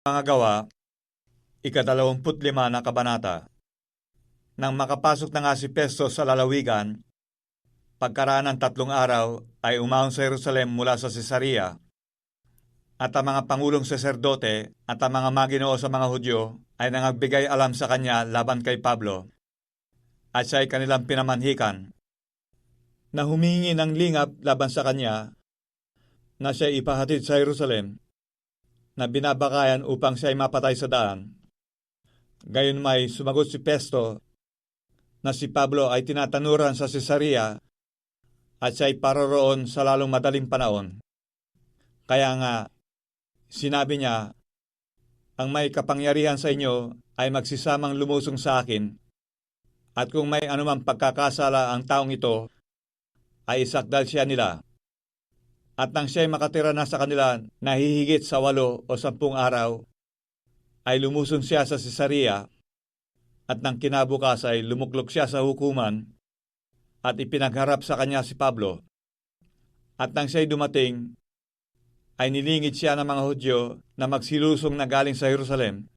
Mga gawa, 25 na kabanata. Nang makapasok na nga si Festo sa lalawigan, pagkaraan ng 3 araw ay umahon sa Jerusalem mula sa Cesarea, at ang mga pangulong saserdote at ang mga maginoo sa mga Hudyo ay nangagbigay alam sa kanya laban kay Pablo, at siya ay kanilang pinamanhikan, na humihingi ng lingap laban sa kanya, na siya ipahatid sa Jerusalem, na binabakayan upang siya ay mapatay sa daan. Gayon may sumagot si Festo na si Pablo ay tinatanuran sa Cesarea at siya ay paroroon sa lalong madaling panahon. Kaya nga, sinabi niya, ang may kapangyarihan sa inyo ay magsisamang lumusong sa akin, at kung may anumang pagkakasala ang taong ito, ay isakdal siya nila. At nang siya ay makatira na sa kanila na hihigit sa 8 o 10 araw, ay lumusong siya sa Cesarea, at nang kinabukas ay lumuklok siya sa hukuman at ipinagharap sa kanya si Pablo. At nang siya ay dumating, ay nilingid siya ng mga Hudyo na magsilusong na galing sa Jerusalem,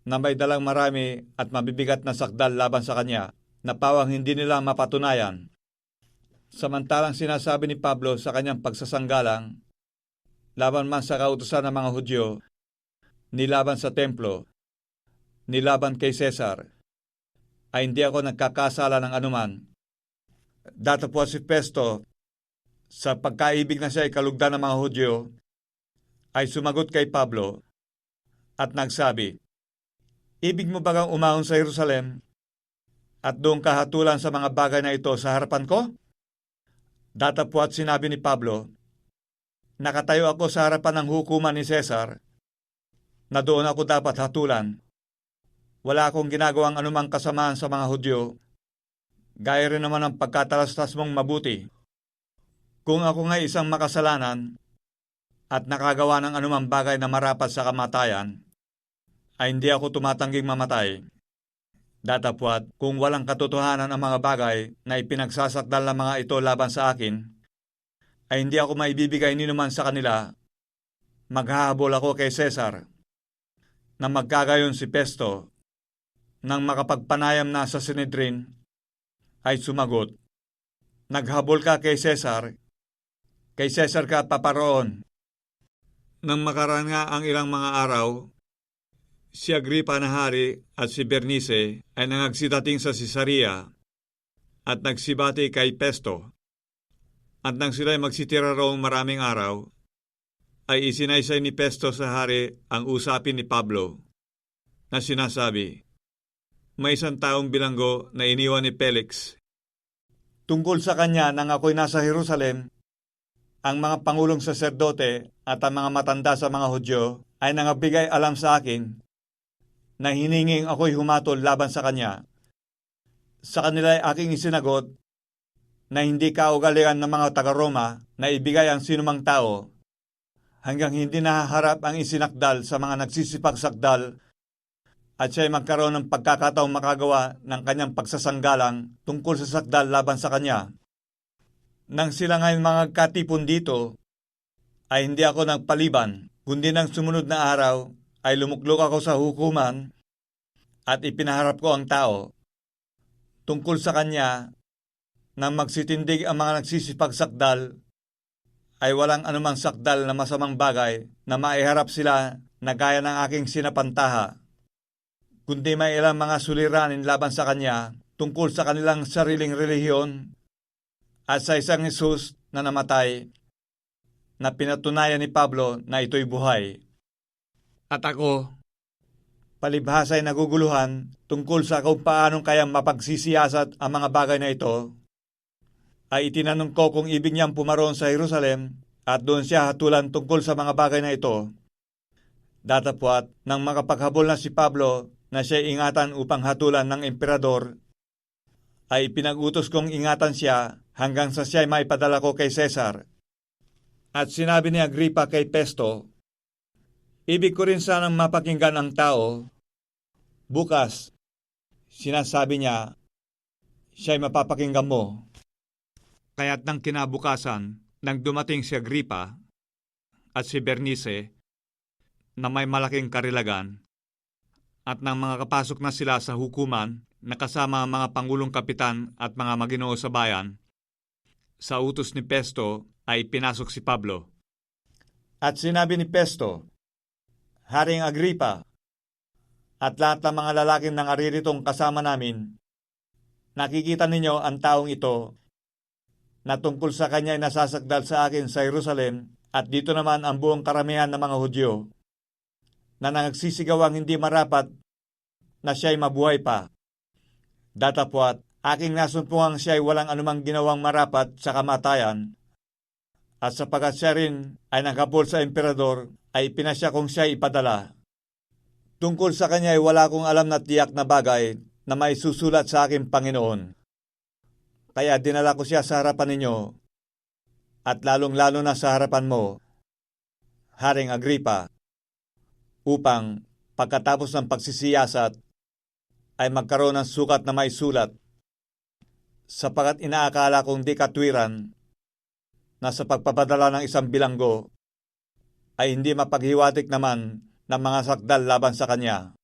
na may dalang marami at mabibigat na sakdal laban sa kanya, na pawang hindi nila mapatunayan. Samantalang sinasabi ni Pablo sa kanyang pagsasanggalang, laban man sa kautusan ng mga Hudyo, nilaban sa templo, nilaban kay Cesar, ay hindi ako nagkakasala ng anuman. Datapwa si Festo, sa pagkaibig na siya ay kalugdan ng mga Hudyo, ay sumagot kay Pablo at nagsabi, ibig mo bagang umahon sa Jerusalem at doon kahatulan sa mga bagay na ito sa harapan ko? Datapwat sinabi ni Pablo, nakatayo ako sa harapan ng hukuman ni Cesar, na doon ako dapat hatulan. Wala akong ginagawang anumang kasamaan sa mga Hudyo, gaya rin naman ang pagkatalastas mong mabuti. Kung ako nga isang makasalanan at nakagawa ng anumang bagay na marapat sa kamatayan, ay hindi ako tumatangging mamatay. Datapwat, kung walang katotohanan ang mga bagay na ipinagsasakdal ng mga ito laban sa akin, ay hindi ako maibibigay ninuman sa kanila. Maghahabol ako kay Cesar. Na magkagayon si Festo, nang makapagpanayam na sa Sanhedrin, ay sumagot, naghabol ka kay Cesar ka paparoon. Nang makaraan nga ang ilang mga araw, si Agripa na hari at si Bernice ay nangagsidating sa Cesarea at nagsibati kay Festo. At nang sila'y magsitira roong maraming araw, ay isinaysay ni Festo sa hari ang usapin ni Pablo, na sinasabi, may isang taong bilanggo na iniwan ni Felix. Tungkol sa kanya nang ako'y nasa Jerusalem, ang mga pangulong saserdote at ang mga matanda sa mga Hudyo ay nangagbigay alam sa akin na hininging ako'y humatol laban sa kanya. Sa kanila ay aking isinagot na hindi kaugalian ng mga taga-Roma na ibigay ang sinumang tao hanggang hindi nahaharap ang isinakdal sa mga nagsisipagsakdal at siya ay magkaroon ng pagkakataong makagawa ng kanyang pagsasanggalang tungkol sa sakdal laban sa kanya. Nang sila ngayon mga katipon dito, ay hindi ako nagpaliban, kundi ng sumunod na araw ay lumuklok ako sa hukuman at ipinaharap ko ang tao. Tungkol sa kanya, nang magsitindig ang mga nagsisipagsakdal, ay walang anumang sakdal na masamang bagay na maiharap sila na gaya ng aking sinapantaha, kundi may ilang mga suliranin laban sa kanya tungkol sa kanilang sariling relihiyon at sa isang Jesus na namatay, na pinatunayan ni Pablo na ito'y buhay. At ako, palibhasa ay naguguluhan tungkol sa kung paanong kayang mapagsisiyasat ang mga bagay na ito, ay itinanong ko kung ibig niyang pumaroon sa Jerusalem at doon siya hatulan tungkol sa mga bagay na ito. Datapwat, nang makapaghabol na si Pablo na siya ingatan upang hatulan ng emperador, ay pinag-utos kong ingatan siya hanggang sa siya ay maipadala ko kay Cesar. At sinabi ni Agripa kay Festo, ibig ko rin sanang mapakinggan ang tao. Bukas, sinasabi niya, siya ay mapapakinggan mo. Kaya't nang kinabukasan, nang dumating si Agripa at si Bernice, na may malaking karilagan at nang mga kapasok na sila sa hukuman na kasama ang mga pangulong kapitan at mga maginoo sa bayan, sa utos ni Pesto ay pinasok si Pablo. At sinabi ni Pesto, Haring Agripa, at lahat ng mga lalaking nangarirитong kasama namin, nakikita ninyo ang taong ito na tungkol sa kanya ay nasasagdal sa akin sa Jerusalem at dito naman ang buong karamihan ng mga Hudyo na nagsisigawang hindi marapat na siya'y mabuhay pa. Datapwat, aking nasumpungang siya'y walang anumang ginawang marapat sa kamatayan at sapagat siya rin ay naghabol sa emperador ay pinasya kong siya'y ipadala. Tungkol sa kanya ay wala akong alam na tiyak na bagay na may susulat sa aking Panginoon. Kaya dinala ko siya sa harapan ninyo at lalong-lalo na sa harapan mo, Haring Agripa, upang pagkatapos ng pagsisiyasat ay magkaroon ng sukat na may sulat, sapagat inaakala kong di katwiran na sa pagpapadala ng isang bilanggo ay hindi mapaghiwatik naman ng mga sakdal laban sa kanya.